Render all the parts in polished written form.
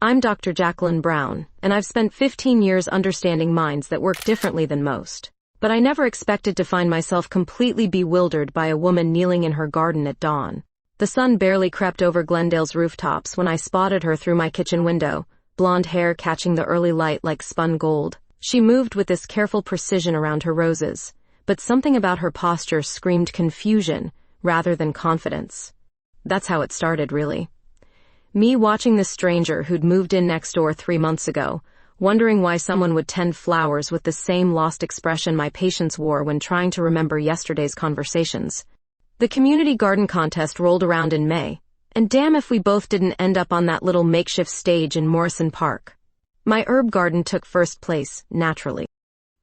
I'm Dr. Jacqueline Brown, and I've spent 15 years understanding minds that work differently than most. But I never expected to find myself completely bewildered by a woman kneeling in her garden at dawn. The sun barely crept over Glendale's rooftops when I spotted her through my kitchen window, blonde hair catching the early light like spun gold. She moved with this careful precision around her roses, but something about her posture screamed confusion rather than confidence. That's how it started, really. Me watching this stranger who'd moved in next door 3 months ago, wondering why someone would tend flowers with the same lost expression my patients wore when trying to remember yesterday's conversations. The community garden contest rolled around in May, and damn if we both didn't end up on that little makeshift stage in Morrison Park. My herb garden took first place, naturally.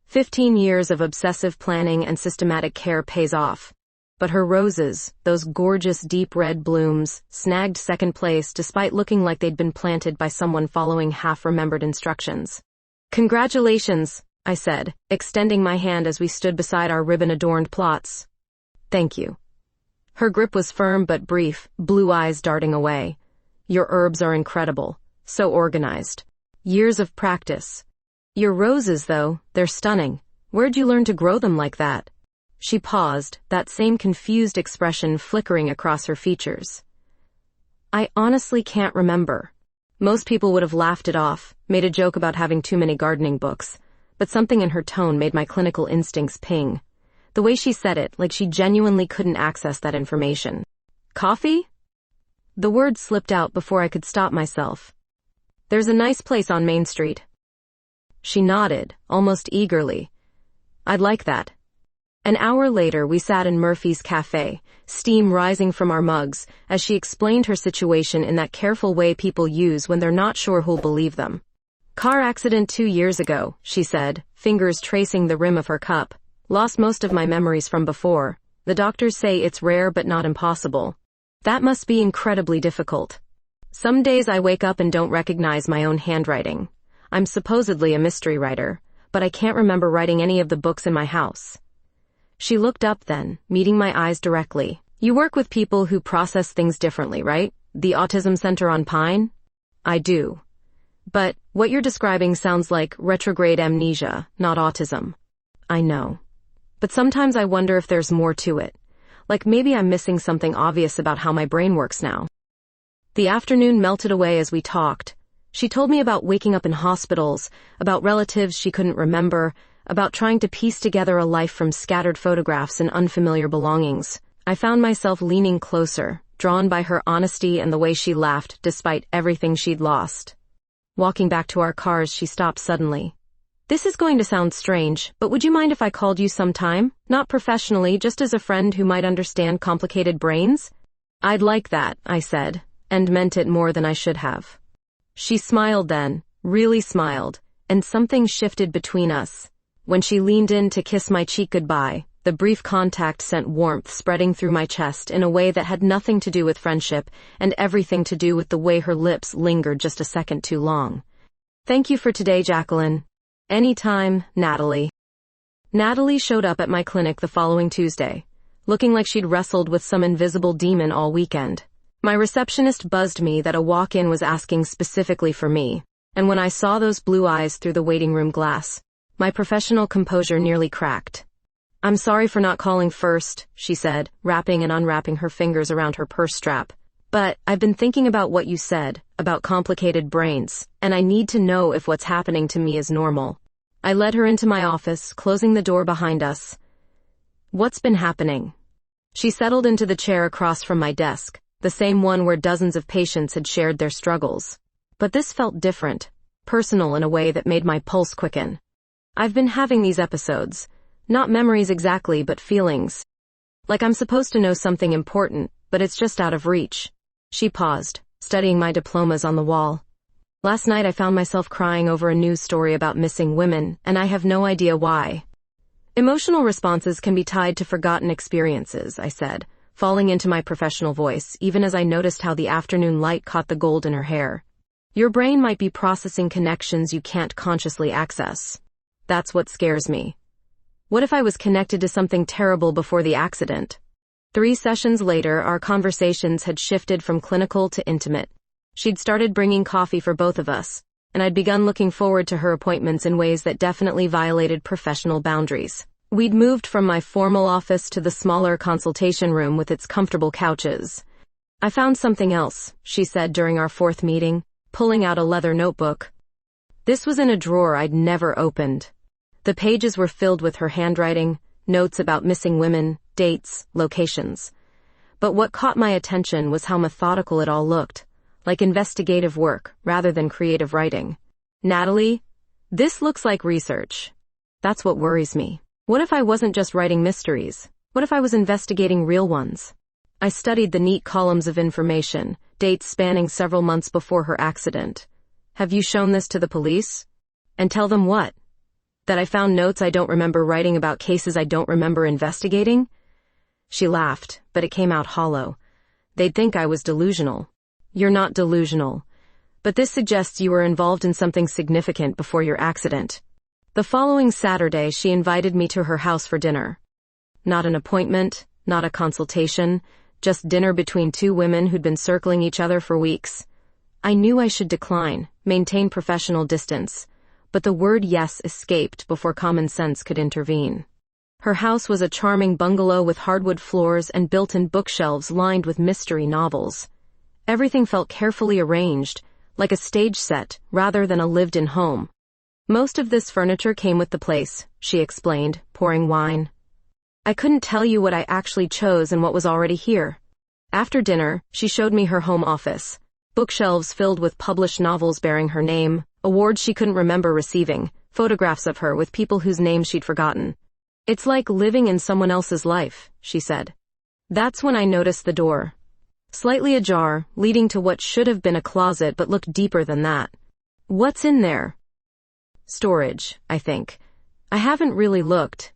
15 years of obsessive planning and systematic care pays off. But her roses, those gorgeous deep red blooms, snagged second place despite looking like they'd been planted by someone following half-remembered instructions. "Congratulations," I said, extending my hand as we stood beside our ribbon-adorned plots. "Thank you." Her grip was firm but brief, blue eyes darting away. "Your herbs are incredible. So organized. Years of practice. Your roses, though, they're stunning. Where'd you learn to grow them like that?" She paused, that same confused expression flickering across her features. "I honestly can't remember." Most people would have laughed it off, made a joke about having too many gardening books, but something in her tone made my clinical instincts ping. The way she said it, like she genuinely couldn't access that information. "Coffee?" The word slipped out before I could stop myself. "There's a nice place on Main Street." She nodded, almost eagerly. "I'd like that." An hour later, we sat in Murphy's cafe, steam rising from our mugs, as she explained her situation in that careful way people use when they're not sure who'll believe them. "Car accident 2 years ago," she said, fingers tracing the rim of her cup. "Lost most of my memories from before. The doctors say it's rare but not impossible. That must be incredibly difficult. Some days I wake up and don't recognize my own handwriting. I'm supposedly a mystery writer, but I can't remember writing any of the books in my house." She looked up then, meeting my eyes directly. "You work with people who process things differently, right? The Autism Center on Pine?" "I do. But what you're describing sounds like retrograde amnesia, not autism." "I know. But sometimes I wonder if there's more to it. Like maybe I'm missing something obvious about how my brain works now." The afternoon melted away as we talked. She told me about waking up in hospitals, about relatives she couldn't remember, about trying to piece together a life from scattered photographs and unfamiliar belongings. I found myself leaning closer, drawn by her honesty and the way she laughed despite everything she'd lost. Walking back to our cars, she stopped suddenly. "This is going to sound strange, but would you mind if I called you sometime? Not professionally, just as a friend who might understand complicated brains?" "I'd like that," I said, and meant it more than I should have. She smiled then, really smiled, and something shifted between us. When she leaned in to kiss my cheek goodbye, the brief contact sent warmth spreading through my chest in a way that had nothing to do with friendship and everything to do with the way her lips lingered just a second too long. "Thank you for today, Jacqueline." "Anytime, Natalie." Natalie showed up at my clinic the following Tuesday, looking like she'd wrestled with some invisible demon all weekend. My receptionist buzzed me that a walk-in was asking specifically for me, and when I saw those blue eyes through the waiting room glass, my professional composure nearly cracked. "I'm sorry for not calling first," she said, wrapping and unwrapping her fingers around her purse strap. "But I've been thinking about what you said, about complicated brains, and I need to know if what's happening to me is normal." I led her into my office, closing the door behind us. "What's been happening?" She settled into the chair across from my desk, the same one where dozens of patients had shared their struggles. But this felt different, personal in a way that made my pulse quicken. "I've been having these episodes. Not memories exactly, but feelings. Like I'm supposed to know something important, but it's just out of reach." She paused, studying my diplomas on the wall. "Last night I found myself crying over a news story about missing women, and I have no idea why." "Emotional responses can be tied to forgotten experiences," I said, falling into my professional voice, even as I noticed how the afternoon light caught the gold in her hair. "Your brain might be processing connections you can't consciously access. That's what scares me. What if I was connected to something terrible before the accident?" 3 sessions later, our conversations had shifted from clinical to intimate. She'd started bringing coffee for both of us, and I'd begun looking forward to her appointments in ways that definitely violated professional boundaries. We'd moved from my formal office to the smaller consultation room with its comfortable couches. "I found something else," she said during our fourth meeting, pulling out a leather notebook. This was in a drawer I'd never opened. The pages were filled with her handwriting, notes about missing women, dates, locations. But what caught my attention was how methodical it all looked, like investigative work rather than creative writing. "Natalie, this looks like research. That's what worries me. What if I wasn't just writing mysteries? What if I was investigating real ones?" I studied the neat columns of information, dates spanning several months before her accident. "Have you shown this to the police?" "And tell them what? That I found notes I don't remember writing about cases I don't remember investigating?" She laughed, but it came out hollow. "They'd think I was delusional." "You're not delusional. But this suggests you were involved in something significant before your accident." The following Saturday, she invited me to her house for dinner. Not an appointment, not a consultation, just dinner between two women who'd been circling each other for weeks. I knew I should decline, maintain professional distance, but the word yes escaped before common sense could intervene. Her house was a charming bungalow with hardwood floors and built-in bookshelves lined with mystery novels. Everything felt carefully arranged, like a stage set rather than a lived-in home. "Most of this furniture came with the place," she explained, pouring wine. "I couldn't tell you what I actually chose and what was already here." After dinner, she showed me her home office. Bookshelves filled with published novels bearing her name, awards she couldn't remember receiving, photographs of her with people whose names she'd forgotten. "It's like living in someone else's life," she said. That's when I noticed the door. Slightly ajar, leading to what should have been a closet but looked deeper than that. "What's in there?" "Storage, I think. I haven't really looked."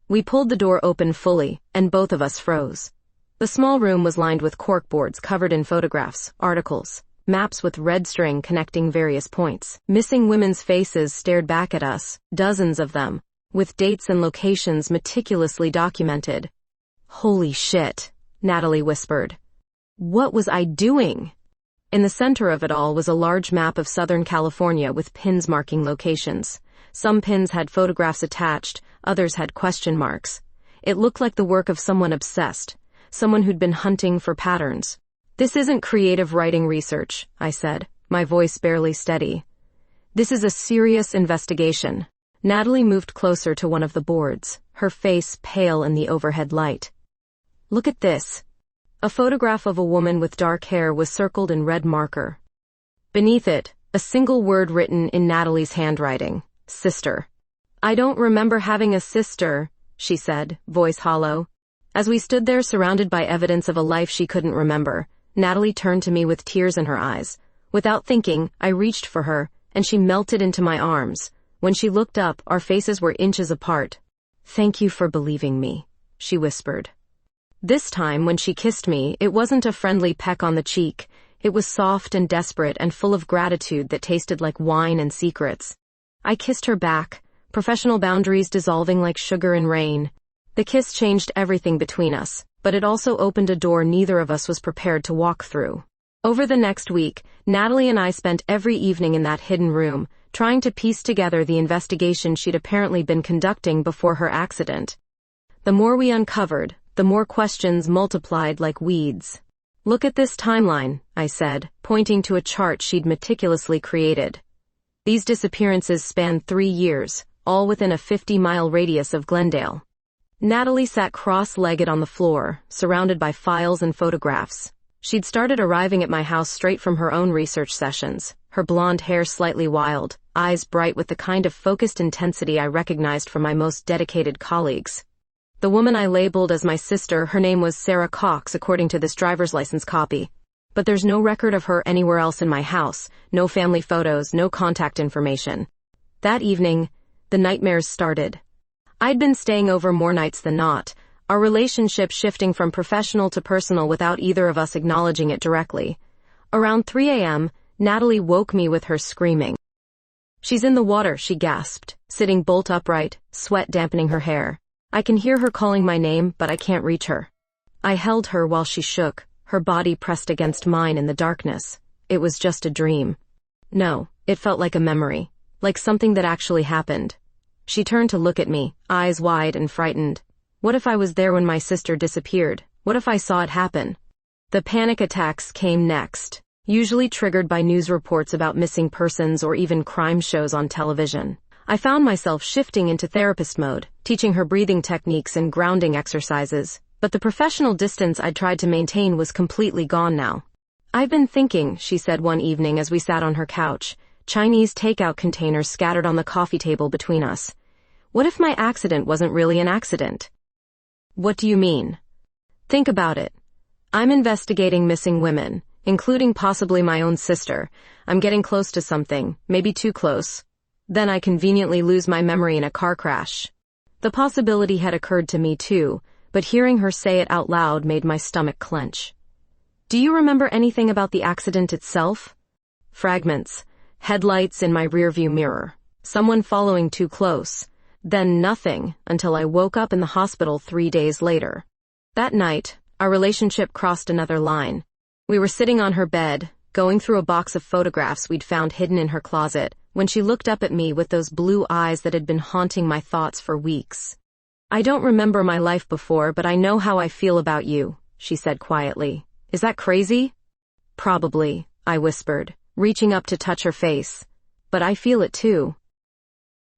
We pulled the door open fully, and both of us froze. The small room was lined with corkboards covered in photographs, articles, maps with red string connecting various points. Missing women's faces stared back at us, dozens of them, with dates and locations meticulously documented. "Holy shit," Natalie whispered. What was I doing? In the center of it all was a large map of Southern California with pins marking locations. Some pins had photographs attached, others had question marks. It looked like the work of someone obsessed, someone who'd been hunting for patterns. "This isn't creative writing research," I said, my voice barely steady. "This is a serious investigation." Natalie moved closer to one of the boards, her face pale in the overhead light. "Look at this." A photograph of a woman with dark hair was circled in red marker. Beneath it, a single word written in Natalie's handwriting: "Sister." "I don't remember having a sister," she said, voice hollow. As we stood there surrounded by evidence of a life she couldn't remember, Natalie turned to me with tears in her eyes. Without thinking, I reached for her, and she melted into my arms. When she looked up, our faces were inches apart. "Thank you for believing me," she whispered. This time, when she kissed me, it wasn't a friendly peck on the cheek. It was soft and desperate and full of gratitude that tasted like wine and secrets. I kissed her back, professional boundaries dissolving like sugar in rain. The kiss changed everything between us, but it also opened a door neither of us was prepared to walk through. Over the next week, Natalie and I spent every evening in that hidden room, trying to piece together the investigation she'd apparently been conducting before her accident. The more we uncovered, the more questions multiplied like weeds. "Look at this timeline," I said, pointing to a chart she'd meticulously created. "These disappearances span 3 years, all within a 50-mile radius of Glendale." Natalie sat cross-legged on the floor, surrounded by files and photographs. She'd started arriving at my house straight from her own research sessions, her blonde hair slightly wild, eyes bright with the kind of focused intensity I recognized from my most dedicated colleagues. The woman I labeled as my sister, her name was Sarah Cox according to this driver's license copy. But there's no record of her anywhere else in my house, no family photos, no contact information. That evening, the nightmares started. I'd been staying over more nights than not, our relationship shifting from professional to personal without either of us acknowledging it directly. Around 3 a.m., Natalie woke me with her screaming. "She's in the water," she gasped, sitting bolt upright, sweat dampening her hair. I can hear her calling my name, but I can't reach her. I held her while she shook, her body pressed against mine in the darkness. It was just a dream. No, it felt like a memory. Like something that actually happened. She turned to look at me, eyes wide and frightened. What if I was there when my sister disappeared? What if I saw it happen? The panic attacks came next, usually triggered by news reports about missing persons or even crime shows on television. I found myself shifting into therapist mode, teaching her breathing techniques and grounding exercises, but the professional distance I'd tried to maintain was completely gone now. "I've been thinking," she said one evening as we sat on her couch, Chinese takeout containers scattered on the coffee table between us. "What if my accident wasn't really an accident?" "What do you mean?" "Think about it. I'm investigating missing women, including possibly my own sister. I'm getting close to something, maybe too close. Then I conveniently lose my memory in a car crash." The possibility had occurred to me too, but hearing her say it out loud made my stomach clench. "Do you remember anything about the accident itself?" "Fragments. Headlights in my rearview mirror. Someone following too close. Then nothing until I woke up in the hospital 3 days later." That night, our relationship crossed another line. We were sitting on her bed, going through a box of photographs we'd found hidden in her closet, when she looked up at me with those blue eyes that had been haunting my thoughts for weeks. "I don't remember my life before, but I know how I feel about you," she said quietly. "Is that crazy?" "Probably," I whispered, reaching up to touch her face. "But I feel it too."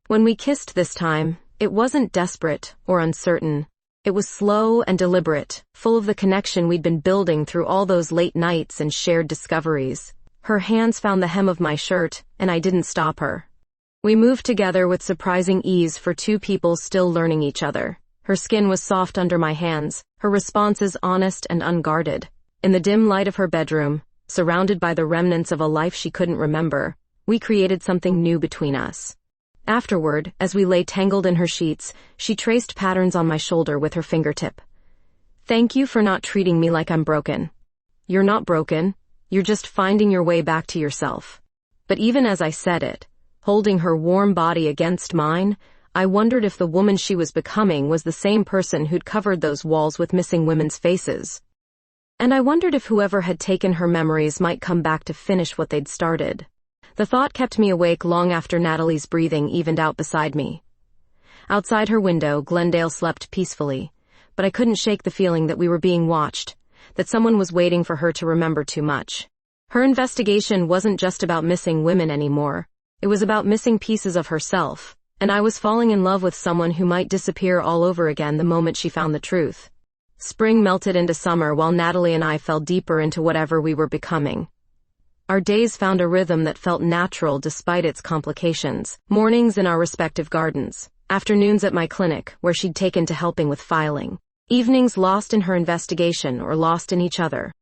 When we kissed this time, it wasn't desperate or uncertain. It was slow and deliberate, full of the connection we'd been building through all those late nights and shared discoveries. Her hands found the hem of my shirt, and I didn't stop her. We moved together with surprising ease for two people still learning each other. Her skin was soft under my hands, her responses honest and unguarded. In the dim light of her bedroom, surrounded by the remnants of a life she couldn't remember, we created something new between us. Afterward, as we lay tangled in her sheets, she traced patterns on my shoulder with her fingertip. "Thank you for not treating me like I'm broken." "You're not broken. You're just finding your way back to yourself." But even as I said it, holding her warm body against mine, I wondered if the woman she was becoming was the same person who'd covered those walls with missing women's faces. And I wondered if whoever had taken her memories might come back to finish what they'd started. The thought kept me awake long after Natalie's breathing evened out beside me. Outside her window, Glendale slept peacefully, but I couldn't shake the feeling that we were being watched, that someone was waiting for her to remember too much. Her investigation wasn't just about missing women anymore. It was about missing pieces of herself, and I was falling in love with someone who might disappear all over again the moment she found the truth. Spring melted into summer while Natalie and I fell deeper into whatever we were becoming. Our days found a rhythm that felt natural despite its complications. Mornings in our respective gardens, afternoons at my clinic, where she'd taken to helping with filing, evenings lost in her investigation or lost in each other.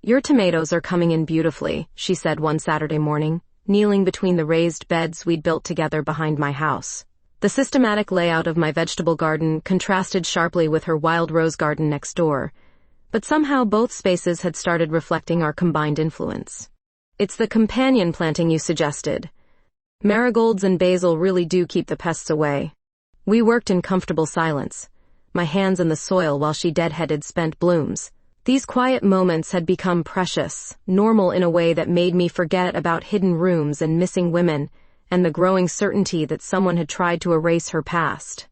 "Your tomatoes are coming in beautifully," she said one Saturday morning, kneeling between the raised beds we'd built together behind my house. The systematic layout of my vegetable garden contrasted sharply with her wild rose garden next door, but somehow both spaces had started reflecting our combined influence. "It's the companion planting you suggested. Marigolds and basil really do keep the pests away." We worked in comfortable silence, my hands in the soil while she deadheaded spent blooms. These quiet moments had become precious, normal in a way that made me forget about hidden rooms and missing women, and the growing certainty that someone had tried to erase her past.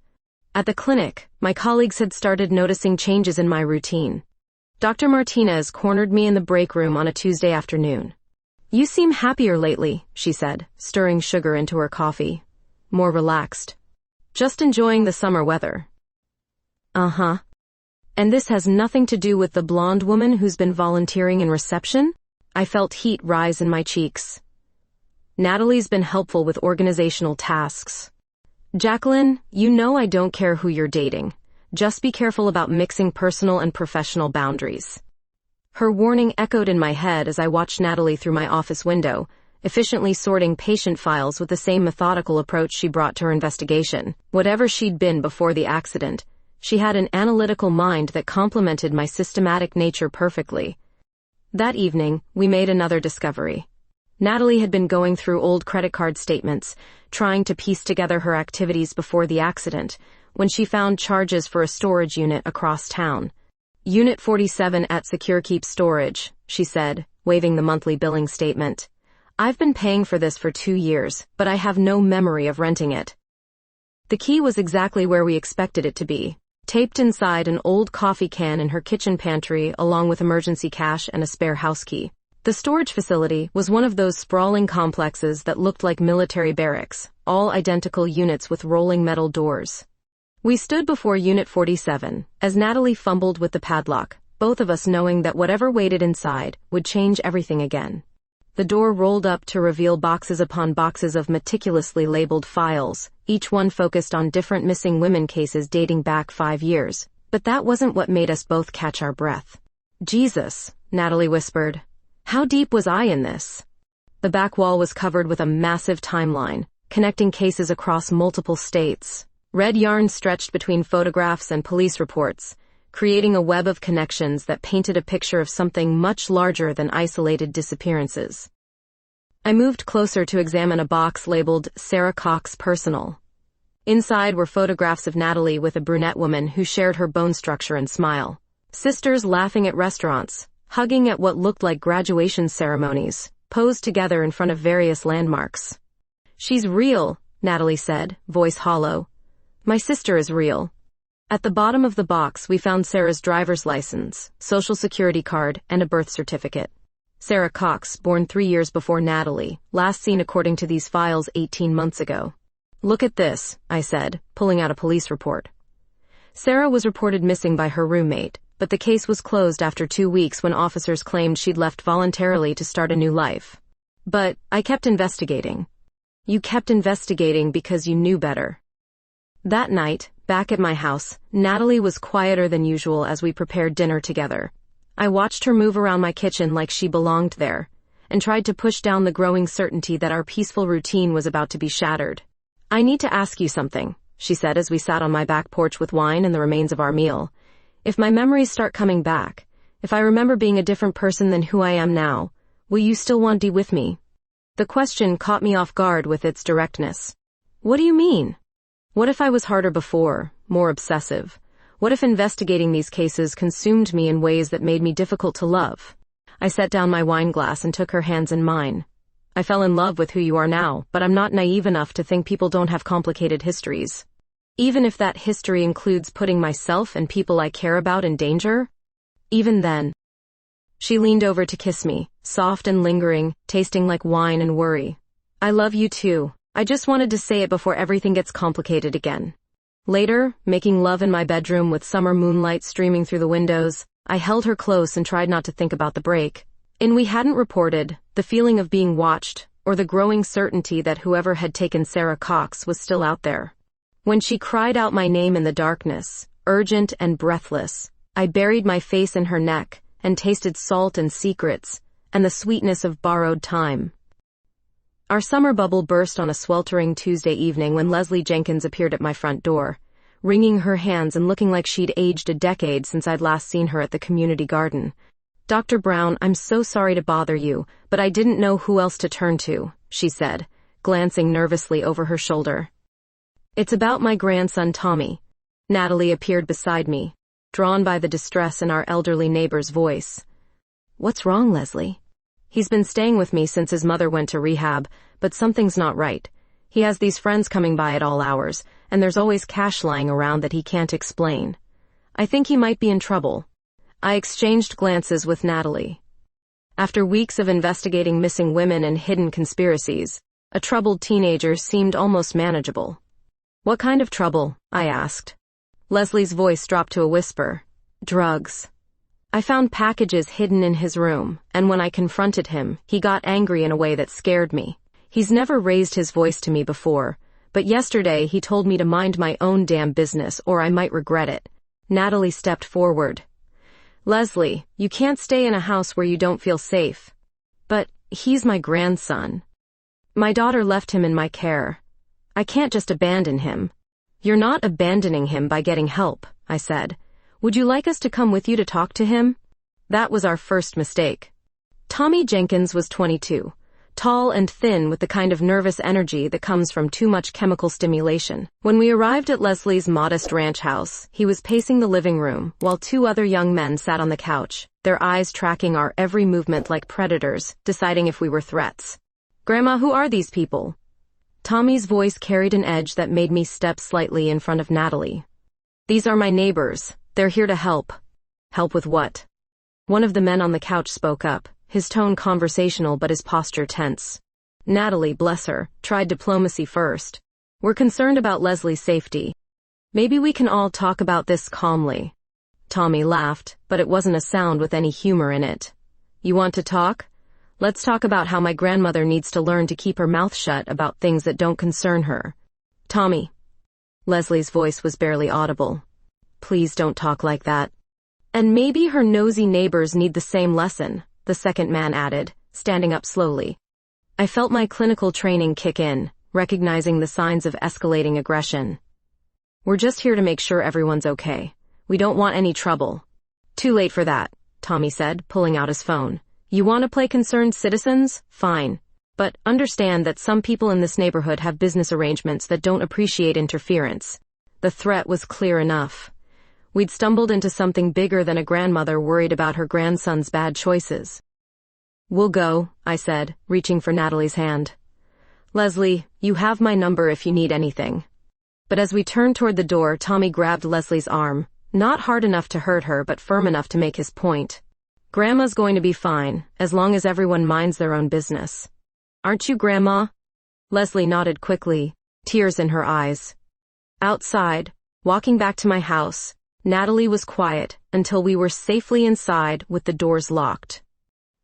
At the clinic, my colleagues had started noticing changes in my routine. Dr. Martinez cornered me in the break room on a Tuesday afternoon. "You seem happier lately," she said, stirring sugar into her coffee. "More relaxed." "Just enjoying the summer weather." "Uh-huh. And this has nothing to do with the blonde woman who's been volunteering in reception?" I felt heat rise in my cheeks. "Natalie's been helpful with organizational tasks." "Jacqueline, you know I don't care who you're dating. Just be careful about mixing personal and professional boundaries." Her warning echoed in my head as I watched Natalie through my office window, efficiently sorting patient files with the same methodical approach she brought to her investigation. Whatever she'd been before the accident, she had an analytical mind that complemented my systematic nature perfectly. That evening, we made another discovery. Natalie had been going through old credit card statements, trying to piece together her activities before the accident, when she found charges for a storage unit across town. "Unit 47 at Secure Keep Storage," she said, waving the monthly billing statement. "I've been paying for this for 2 years, but I have no memory of renting it." The key was exactly where we expected it to be, taped inside an old coffee can in her kitchen pantry along with emergency cash and a spare house key. The storage facility was one of those sprawling complexes that looked like military barracks, all identical units with rolling metal doors. We stood before Unit 47, as Natalie fumbled with the padlock, both of us knowing that whatever waited inside would change everything again. The door rolled up to reveal boxes upon boxes of meticulously labeled files, each one focused on different missing women cases dating back 5 years. But that wasn't what made us both catch our breath. "Jesus," Natalie whispered. "How deep was I in this?" The back wall was covered with a massive timeline, connecting cases across multiple states. Red yarn stretched between photographs and police reports, creating a web of connections that painted a picture of something much larger than isolated disappearances. I moved closer to examine a box labeled Sarah Cox Personal. Inside were photographs of Natalie with a brunette woman who shared her bone structure and smile. Sisters laughing at restaurants, hugging at what looked like graduation ceremonies, posed together in front of various landmarks. "She's real," Natalie said, voice hollow. "My sister is real." At the bottom of the box we found Sarah's driver's license, social security card, and a birth certificate. Sarah Cox, born 3 years before Natalie, last seen according to these files 18 months ago. "Look at this," I said, pulling out a police report. Sarah was reported missing by her roommate, but the case was closed after 2 weeks when officers claimed she'd left voluntarily to start a new life. But I kept investigating. "You kept investigating because you knew better." That night, back at my house, Natalie was quieter than usual as we prepared dinner together. I watched her move around my kitchen like she belonged there, and tried to push down the growing certainty that our peaceful routine was about to be shattered. "I need to ask you something," she said as we sat on my back porch with wine and the remains of our meal. "If my memories start coming back, if I remember being a different person than who I am now, will you still want to be with me?" The question caught me off guard with its directness. "What do you mean? What if I was harder before, more obsessive? What if investigating these cases consumed me in ways that made me difficult to love?" I set down my wine glass and took her hands in mine. "I fell in love with who you are now, but I'm not naive enough to think people don't have complicated histories. Even if that history includes putting myself and people I care about in danger? Even then." She leaned over to kiss me, soft and lingering, tasting like wine and worry. "I love you too. I just wanted to say it before everything gets complicated again." Later, making love in my bedroom with summer moonlight streaming through the windows, I held her close and tried not to think about the break. And we hadn't reported, the feeling of being watched, or the growing certainty that whoever had taken Sarah Cox was still out there. When she cried out my name in the darkness, urgent and breathless, I buried my face in her neck and tasted salt and secrets, and the sweetness of borrowed time. Our summer bubble burst on a sweltering Tuesday evening when Leslie Jenkins appeared at my front door, wringing her hands and looking like she'd aged a decade since I'd last seen her at the community garden. "Dr. Brown, I'm so sorry to bother you, but I didn't know who else to turn to," she said, glancing nervously over her shoulder. "It's about my grandson Tommy." Natalie appeared beside me, drawn by the distress in our elderly neighbor's voice. "What's wrong, Leslie?" "He's been staying with me since his mother went to rehab, but something's not right. He has these friends coming by at all hours, and there's always cash lying around that he can't explain. I think he might be in trouble." I exchanged glances with Natalie. After weeks of investigating missing women and hidden conspiracies, a troubled teenager seemed almost manageable. "What kind of trouble?" I asked. Leslie's voice dropped to a whisper. "Drugs. I found packages hidden in his room, and when I confronted him, he got angry in a way that scared me. He's never raised his voice to me before, but yesterday he told me to mind my own damn business or I might regret it." Natalie stepped forward. "Leslie, you can't stay in a house where you don't feel safe." "But he's my grandson. My daughter left him in my care. I can't just abandon him." "You're not abandoning him by getting help," I said. "Would you like us to come with you to talk to him?" That was our first mistake. Tommy Jenkins was 22, tall and thin with the kind of nervous energy that comes from too much chemical stimulation. When we arrived at Leslie's modest ranch house, he was pacing the living room, while two other young men sat on the couch, their eyes tracking our every movement like predators, deciding if we were threats. "Grandma, who are these people?" Tommy's voice carried an edge that made me step slightly in front of Natalie. "These are my neighbors. They're here to help." "Help with what?" One of the men on the couch spoke up, his tone conversational but his posture tense. Natalie, bless her, tried diplomacy first. "We're concerned about Leslie's safety. Maybe we can all talk about this calmly." Tommy laughed, but it wasn't a sound with any humor in it. "You want to talk? Let's talk about how my grandmother needs to learn to keep her mouth shut about things that don't concern her." "Tommy." Leslie's voice was barely audible. "Please don't talk like that." "And maybe her nosy neighbors need the same lesson," the second man added, standing up slowly. I felt my clinical training kick in, recognizing the signs of escalating aggression. "We're just here to make sure everyone's okay. We don't want any trouble." "Too late for that," Tommy said, pulling out his phone. "You want to play concerned citizens? Fine. But understand that some people in this neighborhood have business arrangements that don't appreciate interference." The threat was clear enough. We'd stumbled into something bigger than a grandmother worried about her grandson's bad choices. "We'll go," I said, reaching for Natalie's hand. "Leslie, you have my number if you need anything." But as we turned toward the door, Tommy grabbed Leslie's arm, not hard enough to hurt her but firm enough to make his point. "Grandma's going to be fine, as long as everyone minds their own business. Aren't you, Grandma?" Leslie nodded quickly, tears in her eyes. Outside, walking back to my house, Natalie was quiet until we were safely inside with the doors locked.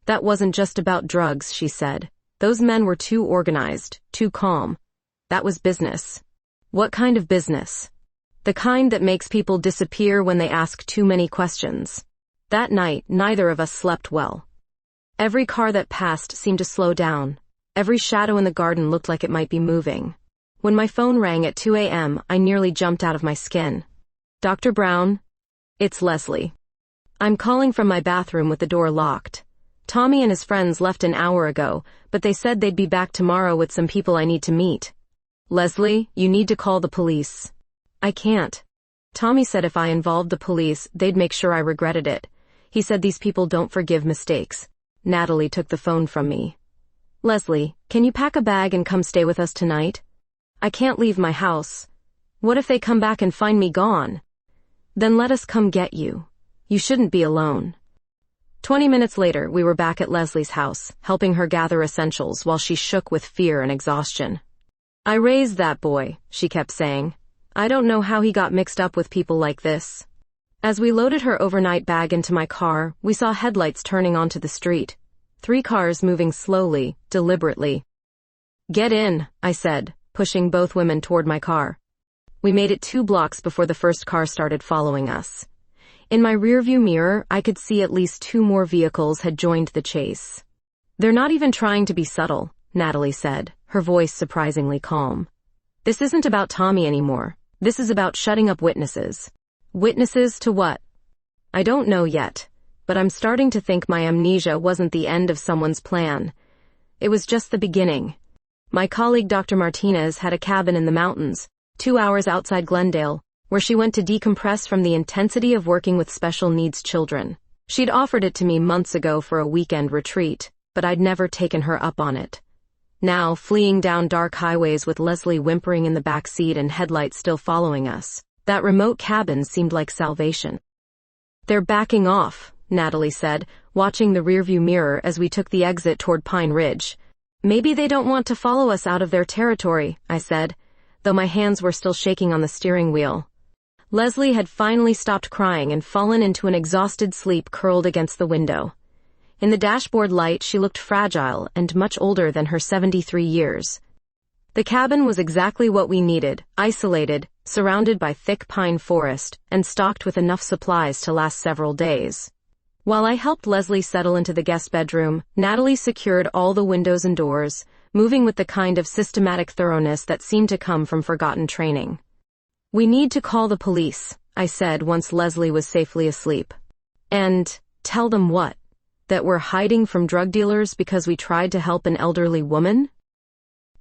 "That wasn't just about drugs," she said. "Those men were too organized, too calm. That was business." "What kind of business?" "The kind that makes people disappear when they ask too many questions." That night, neither of us slept well. Every car that passed seemed to slow down. Every shadow in the garden looked like it might be moving. When my phone rang at 2 a.m., I nearly jumped out of my skin. "Dr. Brown?" "It's Leslie. I'm calling from my bathroom with the door locked. Tommy and his friends left an hour ago, but they said they'd be back tomorrow with some people I need to meet." "Leslie, you need to call the police." "I can't. Tommy said if I involved the police, they'd make sure I regretted it. He said these people don't forgive mistakes." Natalie took the phone from me. "Leslie, can you pack a bag and come stay with us tonight? I can't leave my house. What if they come back and find me gone? Then let us come get you. You shouldn't be alone." 20 minutes later, we were back at Leslie's house, helping her gather essentials while she shook with fear and exhaustion. "I raised that boy," she kept saying. "I don't know how he got mixed up with people like this." As we loaded her overnight bag into my car, we saw headlights turning onto the street. 3 cars moving slowly, deliberately. "Get in," I said, pushing both women toward my car. We made it 2 blocks before the first car started following us. In my rearview mirror, I could see at least 2 more vehicles had joined the chase. "They're not even trying to be subtle," Natalie said, her voice surprisingly calm. "This isn't about Tommy anymore. This is about shutting up witnesses." "Witnesses to what?" "I don't know yet, but I'm starting to think my amnesia wasn't the end of someone's plan. It was just the beginning. My colleague Dr. Martinez had a cabin in the mountains, 2 hours outside Glendale, where she went to decompress from the intensity of working with special needs children. She'd offered it to me months ago for a weekend retreat, but I'd never taken her up on it. Now, fleeing down dark highways with Leslie whimpering in the back seat and headlights still following us, that remote cabin seemed like salvation. "They're backing off," Natalie said, watching the rearview mirror as we took the exit toward Pine Ridge. "Maybe they don't want to follow us out of their territory," I said, though my hands were still shaking on the steering wheel. Leslie had finally stopped crying and fallen into an exhausted sleep curled against the window. In the dashboard light, she looked fragile and much older than her 73 years. The cabin was exactly what we needed, isolated, surrounded by thick pine forest, and stocked with enough supplies to last several days. While I helped Leslie settle into the guest bedroom, Natalie secured all the windows and doors, moving with the kind of systematic thoroughness that seemed to come from forgotten training. "We need to call the police," I said once Leslie was safely asleep. "And tell them what?" That we're hiding from drug dealers because we tried to help an elderly woman?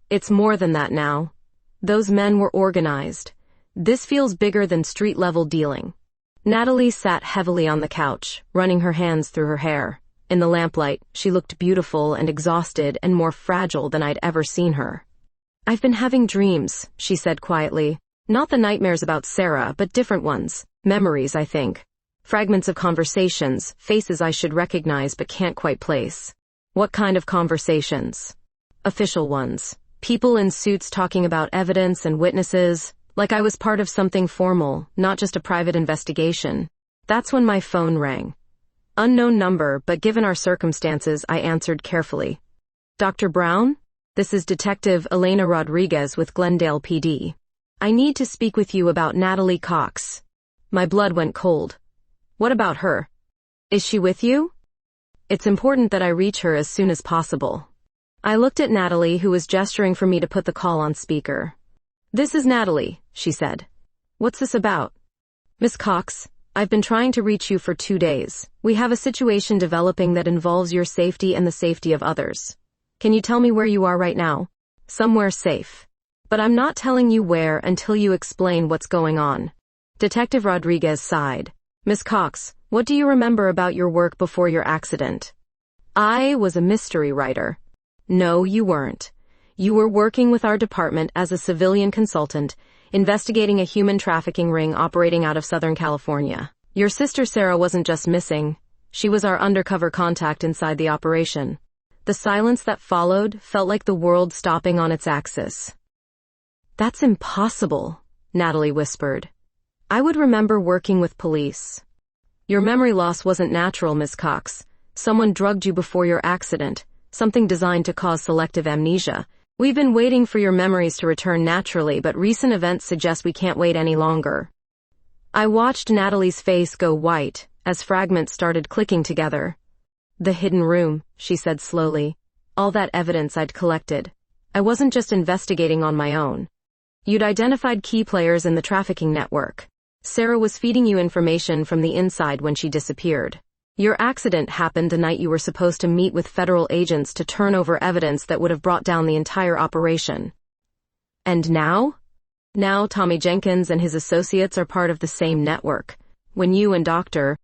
It's more than that now. Those men were organized. This feels bigger than street-level dealing. Natalie sat heavily on the couch, running her hands through her hair. In the lamplight, she looked beautiful and exhausted and more fragile than I'd ever seen her. I've been having dreams, she said quietly. Not the nightmares about Sarah, but different ones. Memories, I think. Fragments of conversations, faces I should recognize but can't quite place. What kind of conversations? Official ones. People in suits talking about evidence and witnesses, like I was part of something formal, not just a private investigation. That's when my phone rang. Unknown number, but given our circumstances, I answered carefully. Dr. Brown? This is Detective Elena Rodriguez with Glendale PD. I need to speak with you about Natalie Cox. My blood went cold. What about her? Is she with you? It's important that I reach her as soon as possible. I looked at Natalie, who was gesturing for me to put the call on speaker. This is Natalie, she said. What's this about? Miss Cox, I've been trying to reach you for 2 days. We have a situation developing that involves your safety and the safety of others. Can you tell me where you are right now? Somewhere safe. But I'm not telling you where until you explain what's going on. Detective Rodriguez sighed. Miss Cox, what do you remember about your work before your accident? I was a mystery writer. No, you weren't. You were working with our department as a civilian consultant, investigating a human trafficking ring operating out of Southern California. Your sister Sarah wasn't just missing. She was our undercover contact inside the operation. The silence that followed felt like the world stopping on its axis. That's impossible, Natalie whispered. I would remember working with police. Your memory loss wasn't natural, Miss Cox. Someone drugged you before your accident, something designed to cause selective amnesia. We've been waiting for your memories to return naturally, but recent events suggest we can't wait any longer. I watched Natalie's face go white as fragments started clicking together. The hidden room, she said slowly. All that evidence I'd collected. I wasn't just investigating on my own. You'd identified key players in the trafficking network. Sarah was feeding you information from the inside when she disappeared. Your accident happened the night you were supposed to meet with federal agents to turn over evidence that would have brought down the entire operation. And now? Now Tommy Jenkins and his associates are part of the same network. When you and Dr.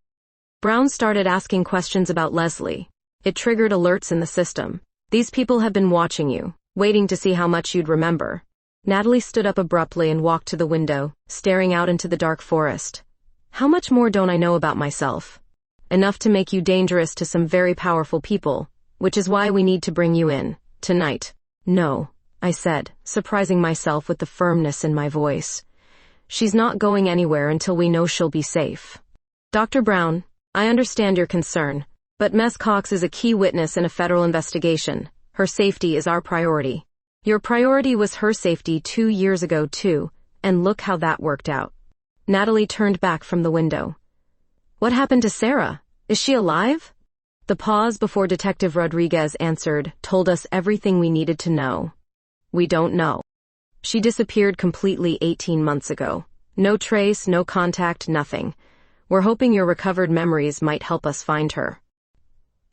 Brown started asking questions about Leslie, it triggered alerts in the system. These people have been watching you, waiting to see how much you'd remember. Natalie stood up abruptly and walked to the window, staring out into the dark forest. How much more don't I know about myself? Enough to make you dangerous to some very powerful people, which is why we need to bring you in, tonight. No, I said, surprising myself with the firmness in my voice. She's not going anywhere until we know she'll be safe. Dr. Brown, I understand your concern, but Miss Cox is a key witness in a federal investigation. Her safety is our priority. Your priority was her safety 2 years ago too, and look how that worked out. Natalie turned back from the window. What happened to Sarah? Is she alive? The pause before Detective Rodriguez answered told us everything we needed to know. We don't know. She disappeared completely 18 months ago. No trace, no contact, nothing. We're hoping your recovered memories might help us find her.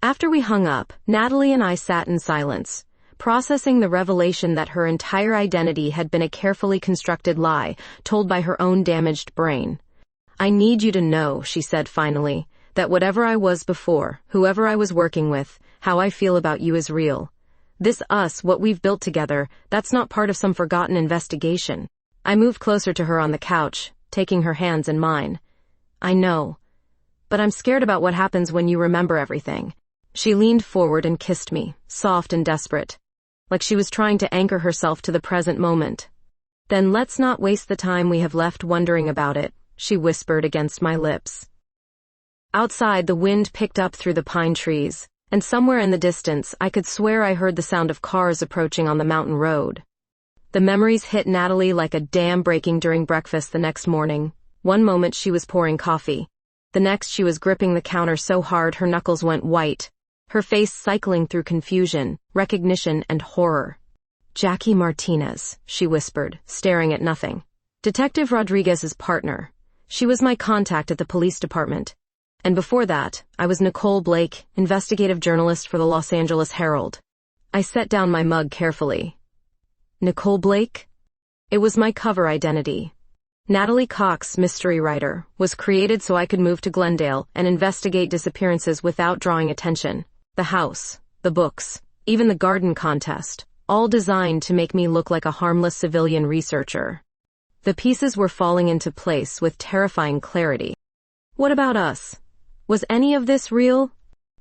After we hung up, Natalie and I sat in silence, processing the revelation that her entire identity had been a carefully constructed lie told by her own damaged brain. I need you to know, she said finally, that whatever I was before, whoever I was working with, how I feel about you is real. This us, what we've built together, that's not part of some forgotten investigation. I moved closer to her on the couch, taking her hands in mine. I know. But I'm scared about what happens when you remember everything. She leaned forward and kissed me, soft and desperate, like she was trying to anchor herself to the present moment. Then let's not waste the time we have left wondering about it, she whispered against my lips. Outside, the wind picked up through the pine trees, and somewhere in the distance, I could swear I heard the sound of cars approaching on the mountain road. The memories hit Natalie like a dam breaking during breakfast the next morning. One moment she was pouring coffee. The next she was gripping the counter so hard her knuckles went white, her face cycling through confusion, recognition, and horror. Jackie Martinez, she whispered, staring at nothing. Detective Rodriguez's partner. She was my contact at the police department. And before that, I was Nicole Blake, investigative journalist for the Los Angeles Herald. I set down my mug carefully. Nicole Blake? It was my cover identity. Natalie Cox, mystery writer, was created so I could move to Glendale and investigate disappearances without drawing attention. The house, the books, even the garden contest, all designed to make me look like a harmless civilian researcher. The pieces were falling into place with terrifying clarity. What about us? Was any of this real?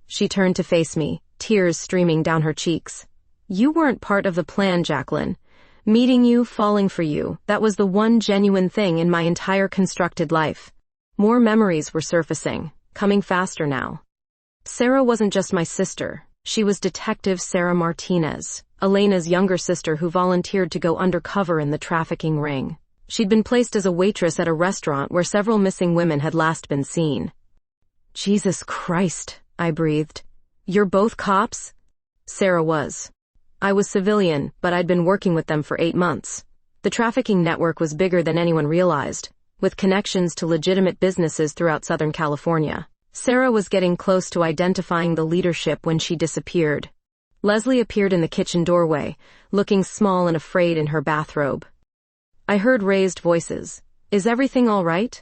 She turned to face me, tears streaming down her cheeks. You weren't part of the plan, Jacqueline. Meeting you, falling for you, that was the one genuine thing in my entire constructed life. More memories were surfacing, coming faster now. Sarah wasn't just my sister. She was Detective Sarah Martinez, Elena's younger sister who volunteered to go undercover in the trafficking ring. She'd been placed as a waitress at a restaurant where several missing women had last been seen. Jesus Christ, I breathed. You're both cops? Sarah was. I was civilian, but I'd been working with them for 8 months. The trafficking network was bigger than anyone realized, with connections to legitimate businesses throughout Southern California. Sarah was getting close to identifying the leadership when she disappeared. Leslie appeared in the kitchen doorway, looking small and afraid in her bathrobe. I heard raised voices. Is everything all right?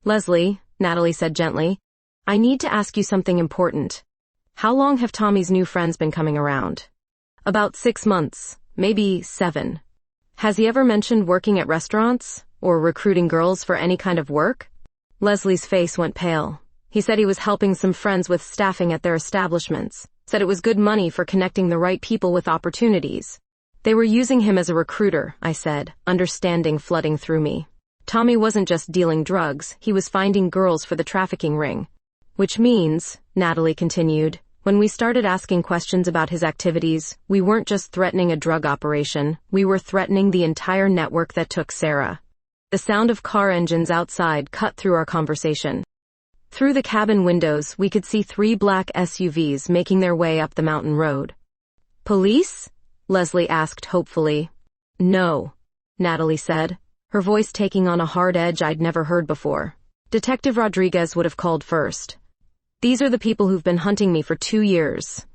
Leslie, Natalie said gently, I need to ask you something important. How long have Tommy's new friends been coming around? About 6 months, maybe 7. Has he ever mentioned working at restaurants, or recruiting girls for any kind of work? Leslie's face went pale. He said he was helping some friends with staffing at their establishments, said it was good money for connecting the right people with opportunities. They were using him as a recruiter, I said, understanding flooding through me. Tommy wasn't just dealing drugs, he was finding girls for the trafficking ring. Which means, Natalie continued, when we started asking questions about his activities, we weren't just threatening a drug operation, we were threatening the entire network that took Sarah. The sound of car engines outside cut through our conversation. Through the cabin windows, we could see 3 black SUVs making their way up the mountain road. Police? Leslie asked hopefully. No, Natalie said, her voice taking on a hard edge I'd never heard before. Detective Rodriguez would have called first. These are the people who've been hunting me for 2 years.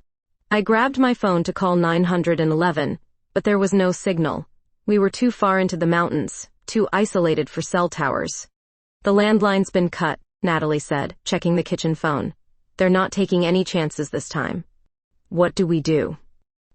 I grabbed my phone to call 911, but there was no signal. We were too far into the mountains, too isolated for cell towers. The landline's been cut, Natalie said, checking the kitchen phone. They're not taking any chances this time. What do we do?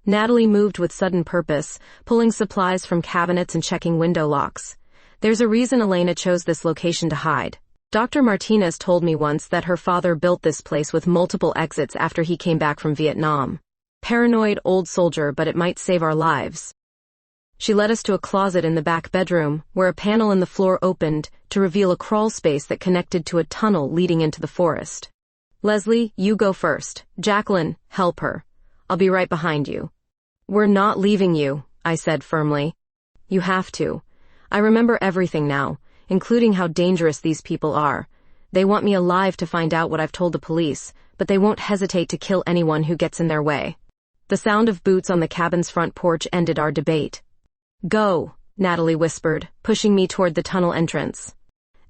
Natalie moved with sudden purpose, pulling supplies from cabinets and checking window locks. There's a reason Elena chose this location to hide. Dr. Martinez told me once that her father built this place with multiple exits after he came back from Vietnam. Paranoid old soldier, but it might save our lives. She led us to a closet in the back bedroom, where a panel in the floor opened to reveal a crawl space that connected to a tunnel leading into the forest. Leslie, you go first. Jacqueline, help her. I'll be right behind you. We're not leaving you, I said firmly. You have to. I remember everything now, including how dangerous these people are. They want me alive to find out what I've told the police, but they won't hesitate to kill anyone who gets in their way. The sound of boots on the cabin's front porch ended our debate. Go, Natalie whispered, pushing me toward the tunnel entrance.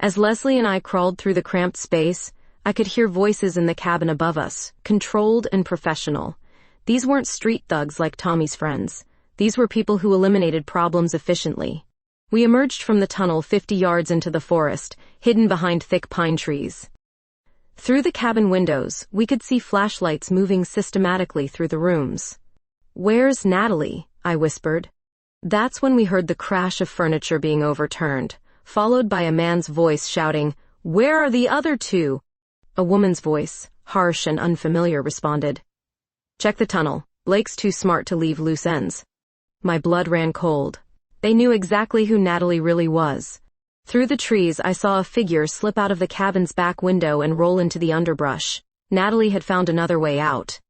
As Leslie and I crawled through the cramped space, I could hear voices in the cabin above us, controlled and professional. These weren't street thugs like Tommy's friends. These were people who eliminated problems efficiently. We emerged from the tunnel 50 yards into the forest, hidden behind thick pine trees. Through the cabin windows, we could see flashlights moving systematically through the rooms. Where's Natalie? I whispered. That's when we heard the crash of furniture being overturned, followed by a man's voice shouting, Where are the other 2? A woman's voice, harsh and unfamiliar, responded. Check the tunnel. Blake's too smart to leave loose ends. My blood ran cold. They knew exactly who Natalie really was. Through the trees, I saw a figure slip out of the cabin's back window and roll into the underbrush. Natalie had found another way out.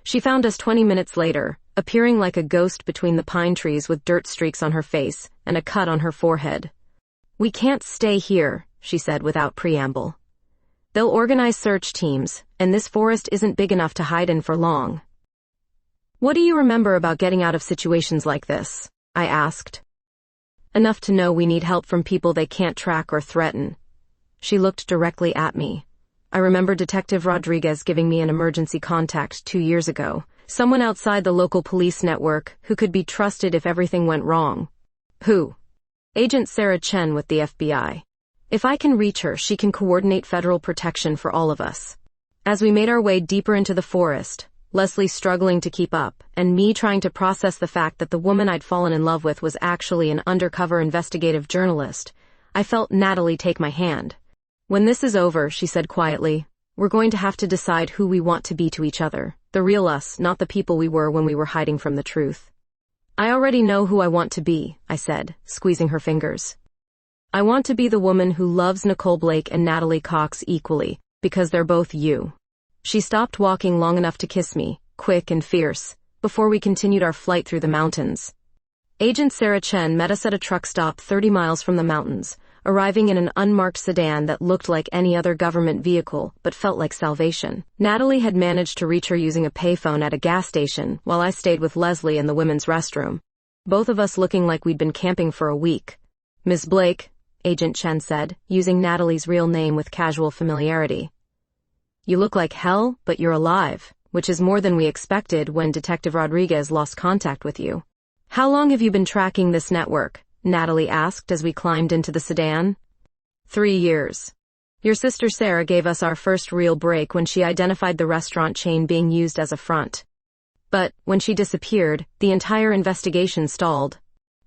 She found us 20 minutes later, appearing like a ghost between the pine trees with dirt streaks on her face and a cut on her forehead. We can't stay here, she said without preamble. They'll organize search teams, and this forest isn't big enough to hide in for long. What do you remember about getting out of situations like this? I asked. Enough to know we need help from people they can't track or threaten. She looked directly at me. I remember Detective Rodriguez giving me an emergency contact 2 years ago. Someone outside the local police network who could be trusted if everything went wrong. Who? Agent Sarah Chen with the FBI. If I can reach her, she can coordinate federal protection for all of us. As we made our way deeper into the forest, Leslie struggling to keep up, and me trying to process the fact that the woman I'd fallen in love with was actually an undercover investigative journalist, I felt Natalie take my hand. When this is over, she said quietly, we're going to have to decide who we want to be to each other. The real us, not the people we were when we were hiding from the truth. I already know who I want to be, I said, squeezing her fingers. I want to be the woman who loves Nicole Blake and Natalie Cox equally, because they're both you. She stopped walking long enough to kiss me, quick and fierce, before we continued our flight through the mountains. Agent Sarah Chen met us at a truck stop 30 miles from the mountains, arriving in an unmarked sedan that looked like any other government vehicle but felt like salvation. Natalie had managed to reach her using a payphone at a gas station while I stayed with Leslie in the women's restroom. Both of us looking like we'd been camping for a week. Miss Blake, Agent Chen said, using Natalie's real name with casual familiarity. You look like hell, but you're alive, which is more than we expected when Detective Rodriguez lost contact with you. How long have you been tracking this network? Natalie asked as we climbed into the sedan. 3 years. Your sister Sarah gave us our first real break when she identified the restaurant chain being used as a front. But, when she disappeared, the entire investigation stalled.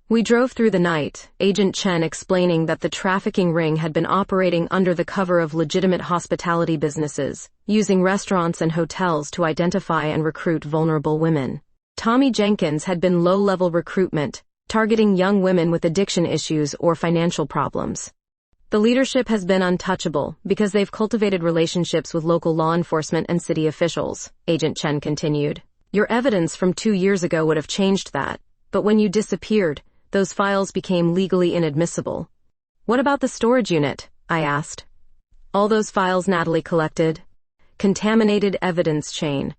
We drove through the night, Agent Chen explaining that the trafficking ring had been operating under the cover of legitimate hospitality businesses, using restaurants and hotels to identify and recruit vulnerable women. Tommy Jenkins had been low-level recruitment, targeting young women with addiction issues or financial problems. The leadership has been untouchable because they've cultivated relationships with local law enforcement and city officials, Agent Chen continued. Your evidence from 2 years ago would have changed that, but when you disappeared, those files became legally inadmissible. What about the storage unit? I asked. All those files Natalie collected? Contaminated evidence chain.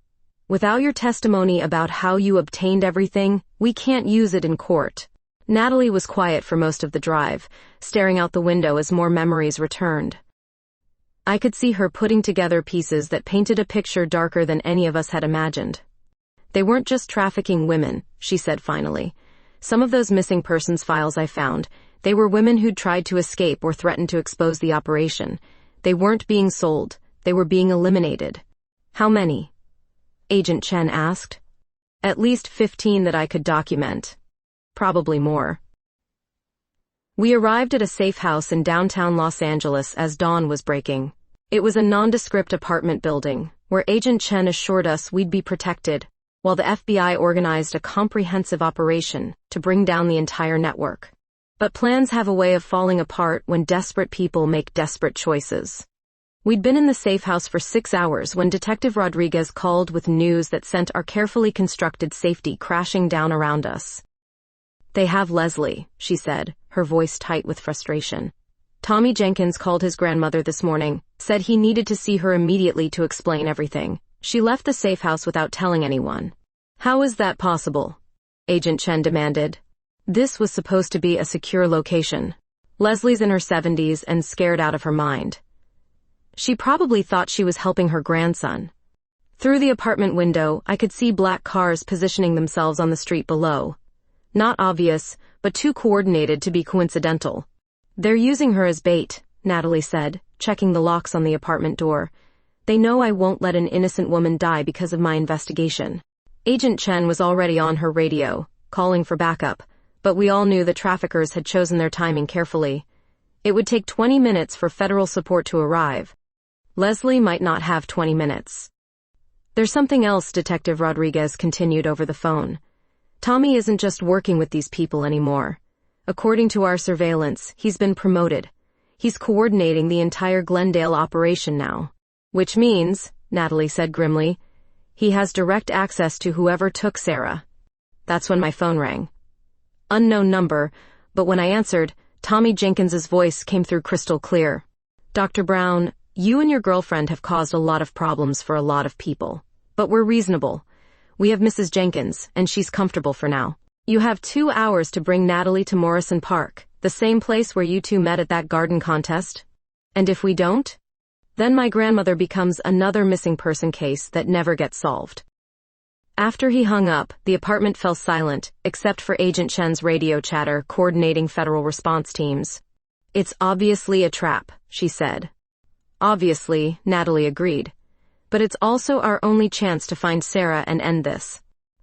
Without your testimony about how you obtained everything, we can't use it in court. Natalie was quiet for most of the drive, staring out the window as more memories returned. I could see her putting together pieces that painted a picture darker than any of us had imagined. They weren't just trafficking women, she said finally. Some of those missing persons files I found, they were women who'd tried to escape or threatened to expose the operation. They weren't being sold, they were being eliminated. How many? Agent Chen asked. At least 15 that I could document. Probably more. We arrived at a safe house in downtown Los Angeles as dawn was breaking. It was a nondescript apartment building, where Agent Chen assured us we'd be protected, while the FBI organized a comprehensive operation to bring down the entire network. But plans have a way of falling apart when desperate people make desperate choices. We'd been in the safe house for 6 hours when Detective Rodriguez called with news that sent our carefully constructed safety crashing down around us. They have Leslie, she said, her voice tight with frustration. Tommy Jenkins called his grandmother this morning, said he needed to see her immediately to explain everything. She left the safe house without telling anyone. How is that possible? Agent Chen demanded. This was supposed to be a secure location. Leslie's in her 70s and scared out of her mind. She probably thought she was helping her grandson. Through the apartment window, I could see black cars positioning themselves on the street below. Not obvious, but too coordinated to be coincidental. They're using her as bait, Natalie said, checking the locks on the apartment door. They know I won't let an innocent woman die because of my investigation. Agent Chen was already on her radio, calling for backup, but we all knew the traffickers had chosen their timing carefully. It would take 20 minutes for federal support to arrive. Leslie might not have 20 minutes. There's something else, Detective Rodriguez continued over the phone. Tommy isn't just working with these people anymore. According to our surveillance, he's been promoted. He's coordinating the entire Glendale operation now. Which means, Natalie said grimly, he has direct access to whoever took Sarah. That's when my phone rang. Unknown number, but when I answered, Tommy Jenkins's voice came through crystal clear. Dr. Brown, you and your girlfriend have caused a lot of problems for a lot of people. But we're reasonable. We have Mrs. Jenkins, and she's comfortable for now. You have 2 hours to bring Natalie to Morrison Park, the same place where you two met at that garden contest. And if we don't? Then my grandmother becomes another missing person case that never gets solved. After he hung up, the apartment fell silent, except for Agent Chen's radio chatter coordinating federal response teams. "It's obviously a trap," she said. "Obviously," Natalie agreed. "But it's also our only chance to find Sarah and end this."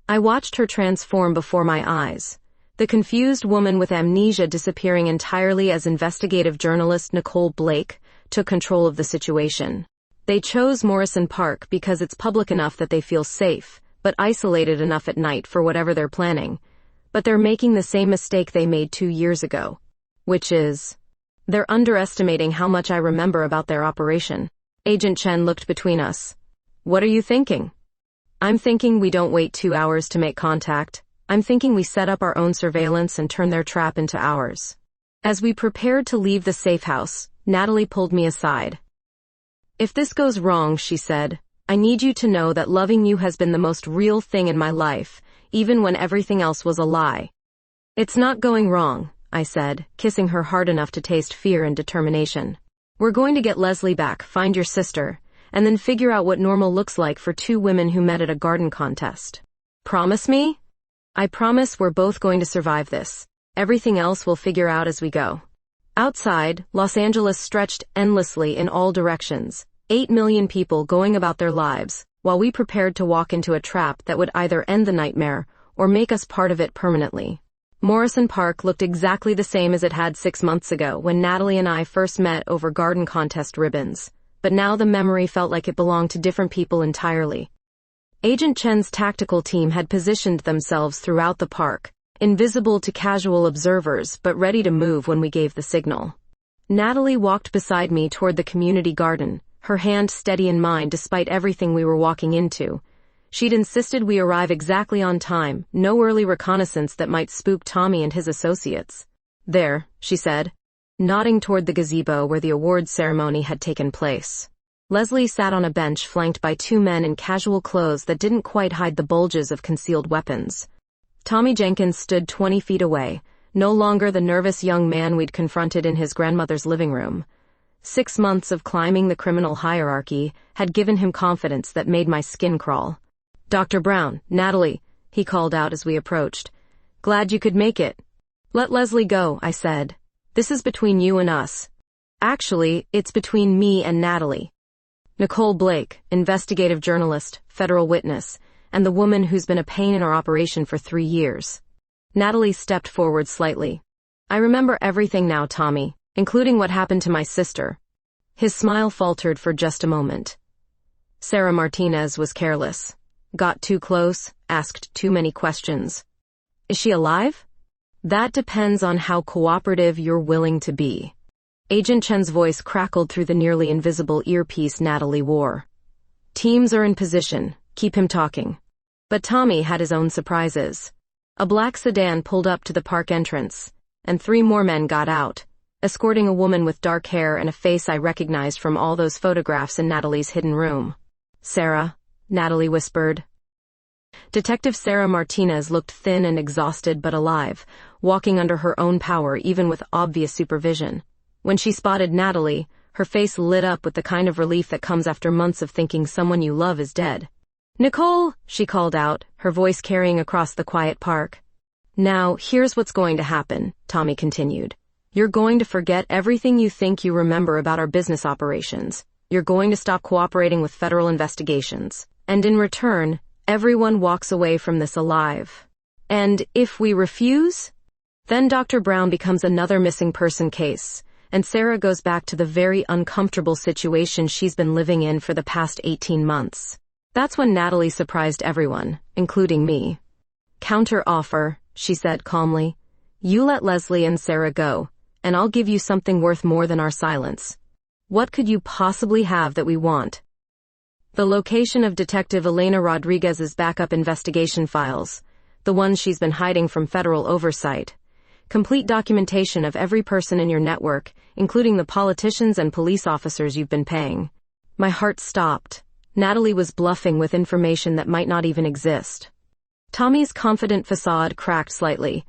I watched her transform before my eyes. The confused woman with amnesia disappearing entirely as investigative journalist Nicole Blake took control of the situation. They chose Morrison Park because it's public enough that they feel safe, but isolated enough at night for whatever they're planning. But they're making the same mistake they made 2 years ago. Which is, they're underestimating how much I remember about their operation. Agent Chen looked between us. "What are you thinking?" "I'm thinking we don't wait 2 hours to make contact. I'm thinking we set up our own surveillance and turn their trap into ours." As we prepared to leave the safe house, Natalie pulled me aside. "If this goes wrong," she said, "I need you to know that loving you has been the most real thing in my life, even when everything else was a lie." "It's not going wrong," I said, kissing her hard enough to taste fear and determination. "We're going to get Leslie back, find your sister, and then figure out what normal looks like for 2 women who met at a garden contest. Promise me?" "I promise we're both going to survive this. Everything else we'll figure out as we go." Outside, Los Angeles stretched endlessly in all directions. 8 million people going about their lives, while we prepared to walk into a trap that would either end the nightmare or make us part of it permanently. Morrison Park looked exactly the same as it had 6 months ago when Natalie and I first met over garden contest ribbons, but now the memory felt like it belonged to different people entirely. Agent Chen's tactical team had positioned themselves throughout the park, invisible to casual observers but ready to move when we gave the signal. Natalie walked beside me toward the community garden, her hand steady in mine despite everything we were walking into. She'd insisted we arrive exactly on time, no early reconnaissance that might spook Tommy and his associates. "There," she said, nodding toward the gazebo where the awards ceremony had taken place. Leslie sat on a bench flanked by 2 men in casual clothes that didn't quite hide the bulges of concealed weapons. Tommy Jenkins stood 20 feet away, no longer the nervous young man we'd confronted in his grandmother's living room. 6 months of climbing the criminal hierarchy had given him confidence that made my skin crawl. "Dr. Brown, Natalie," he called out as we approached. "Glad you could make it." "Let Leslie go," I said. "This is between you and us." "Actually, it's between me and Natalie." Nicole Blake, investigative journalist, federal witness, and the woman who's been a pain in our operation for 3 years. Natalie stepped forward slightly. "I remember everything now, Tommy, including what happened to my sister." His smile faltered for just a moment. "Sarah Martinez was careless. Got too close, asked too many questions." "Is she alive?" "That depends on how cooperative you're willing to be." Agent Chen's voice crackled through the nearly invisible earpiece Natalie wore. "Teams are in position. Keep him talking." But Tommy had his own surprises. A black sedan pulled up to the park entrance, and 3 more men got out, escorting a woman with dark hair and a face I recognized from all those photographs in Natalie's hidden room. "Sarah," Natalie whispered. Detective Sarah Martinez looked thin and exhausted but alive, walking under her own power even with obvious supervision. When she spotted Natalie, her face lit up with the kind of relief that comes after months of thinking someone you love is dead. "Nicole," she called out, her voice carrying across the quiet park. "Now, here's what's going to happen," Tommy continued. "You're going to forget everything you think you remember about our business operations. You're going to stop cooperating with federal investigations. And in return, everyone walks away from this alive. And if we refuse, then Dr. Brown becomes another missing person case, and Sarah goes back to the very uncomfortable situation she's been living in for the past 18 months. That's when Natalie surprised everyone, including me. "Counter offer," she said calmly. "You let Leslie and Sarah go, and I'll give you something worth more than our silence. What could you possibly have that we want?" The location of Detective Elena Rodriguez's backup investigation files, the ones she's been hiding from federal oversight. Complete documentation of every person in your network, including the politicians and police officers you've been paying. My heart stopped. Natalie was bluffing with information that might not even exist. Tommy's confident facade cracked slightly.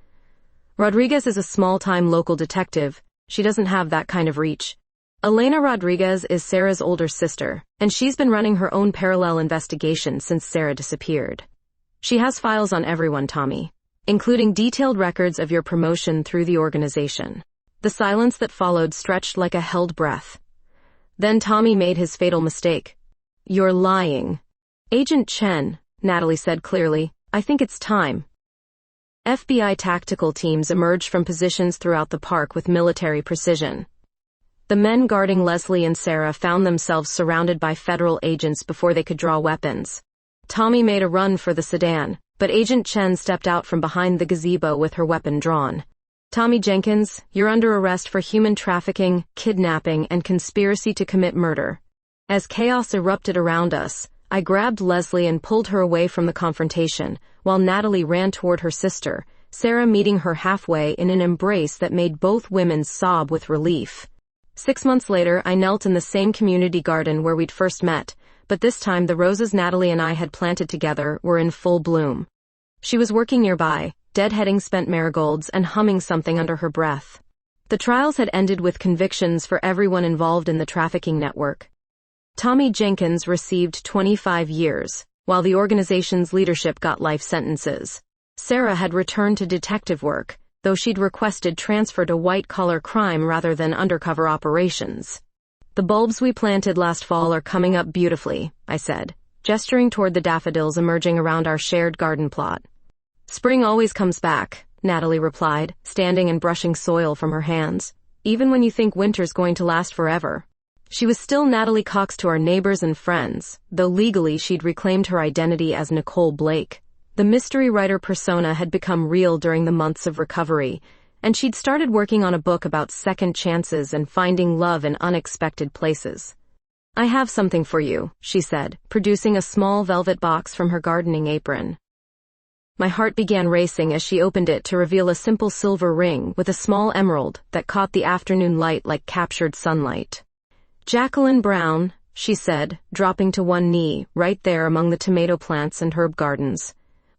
"Rodriguez is a small-time local detective. She doesn't have that kind of reach." Elena Rodriguez is Sarah's older sister, and she's been running her own parallel investigation since Sarah disappeared. She has files on everyone, Tommy, including detailed records of your promotion through the organization. The silence that followed stretched like a held breath. Then Tommy made his fatal mistake. You're lying. Agent Chen, Natalie said clearly, I think it's time. FBI tactical teams emerged from positions throughout the park with military precision. The men guarding Leslie and Sarah found themselves surrounded by federal agents before they could draw weapons. Tommy made a run for the sedan, but Agent Chen stepped out from behind the gazebo with her weapon drawn. Tommy Jenkins, you're under arrest for human trafficking, kidnapping, and conspiracy to commit murder. As chaos erupted around us, I grabbed Leslie and pulled her away from the confrontation, while Natalie ran toward her sister, Sarah meeting her halfway in an embrace that made both women sob with relief. 6 months later, I knelt in the same community garden where we'd first met, but this time the roses Natalie and I had planted together were in full bloom. She was working nearby, deadheading spent marigolds and humming something under her breath. The trials had ended with convictions for everyone involved in the trafficking network. Tommy Jenkins received 25 years, while the organization's leadership got life sentences. Sarah had returned to detective work, though she'd requested transfer to white-collar crime rather than undercover operations. The bulbs we planted last fall are coming up beautifully, I said, gesturing toward the daffodils emerging around our shared garden plot. Spring always comes back, Natalie replied, standing and brushing soil from her hands, even when you think winter's going to last forever. She was still Natalie Cox to our neighbors and friends, though legally she'd reclaimed her identity as Nicole Blake. The mystery writer persona had become real during the months of recovery, and she'd started working on a book about second chances and finding love in unexpected places. I have something for you, she said, producing a small velvet box from her gardening apron. My heart began racing as she opened it to reveal a simple silver ring with a small emerald that caught the afternoon light like captured sunlight. Jacqueline Brown, she said, dropping to one knee, right there among the tomato plants and herb gardens.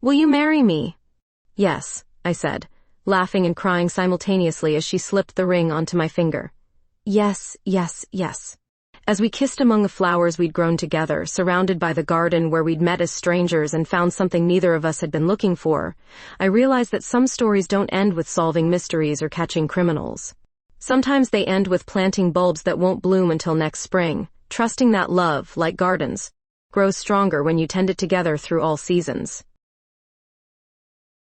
Will you marry me? Yes, I said, laughing and crying simultaneously as she slipped the ring onto my finger. Yes, yes, yes. As we kissed among the flowers we'd grown together, surrounded by the garden where we'd met as strangers and found something neither of us had been looking for, I realized that some stories don't end with solving mysteries or catching criminals. Sometimes they end with planting bulbs that won't bloom until next spring, trusting that love, like gardens, grows stronger when you tend it together through all seasons.